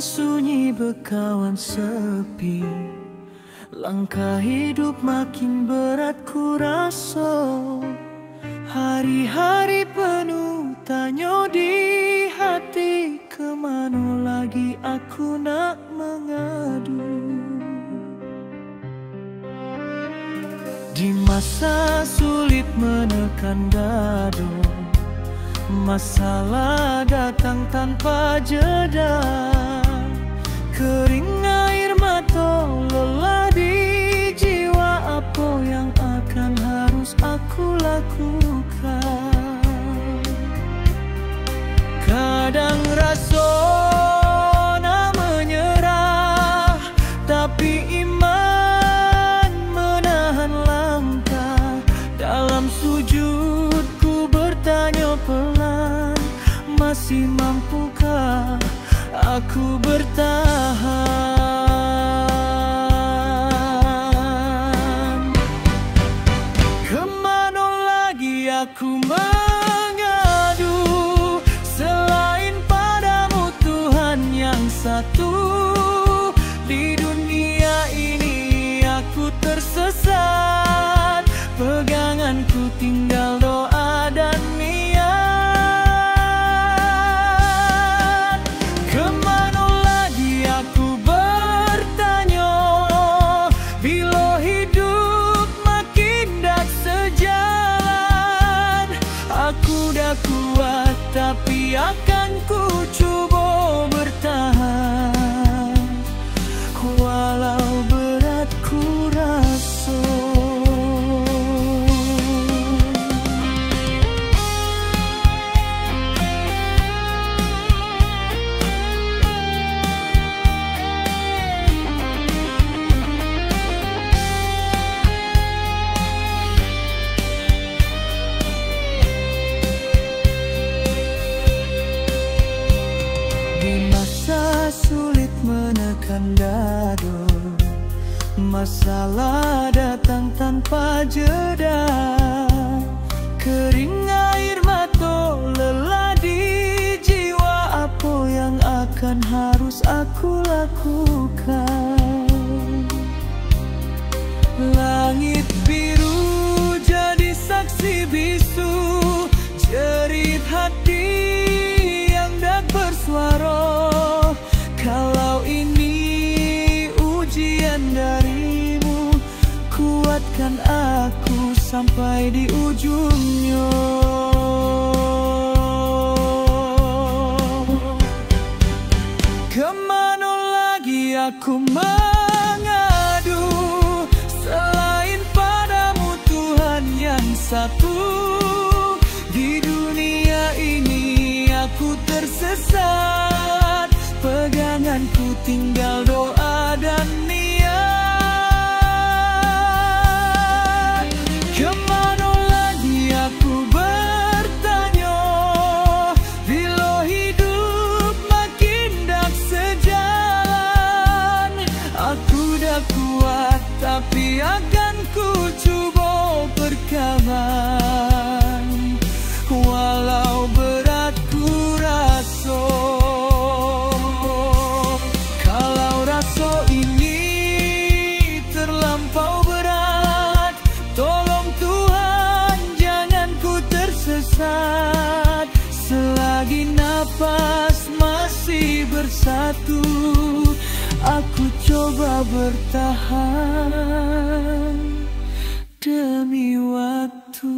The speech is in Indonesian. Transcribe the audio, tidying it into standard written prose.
sunyi berkawan sepi. Langkah hidup makin berat ku rasa. Hari-hari penuh tanya di hati, kemana lagi aku nak mengadu. Di masa sulit menekan dadu, masalah datang tanpa jeda. Kering air mata, lelah di jiwa, apa yang akan harus aku lakukan? Kadang rasa nak menyerah, tapi iman menahan langkah. Dalam sujudku bertanya pelan, masih mampukah aku bertahan? Kemana lagi aku mengadu, selain padamu Tuhan yang satu. Di dunia ini aku tersesat, peganganku tinggal doa dan niat. Kemana lagi aku bertanya, bila hidup makin dak sejalan. Aku dah kuat tapi akan ku coba bertahan, walau berat ku rasa. Sulit menekan dadu, masalah datang tanpa jeda. Kering air mata, lelah di jiwa, apa yang akan harus aku lakukan? Langit biru jadi saksi bisu, jerit hati yang dak bersuara. Kalau ini ujian darimu, kuatkan aku sampai di ujungnya. Kemana lagi aku mengadu, selain padamu Tuhan yang satu. Di dunia ini aku tersesat, peganganku tinggal doa dan niat. Kemana lagi aku bertanya, bila hidup makin dak sejalan. Aku dah kuat tapi akan ku coba berkawan, walau berat ku rasa. Selagi napas masih bersatu, aku coba bertahan demi waktu.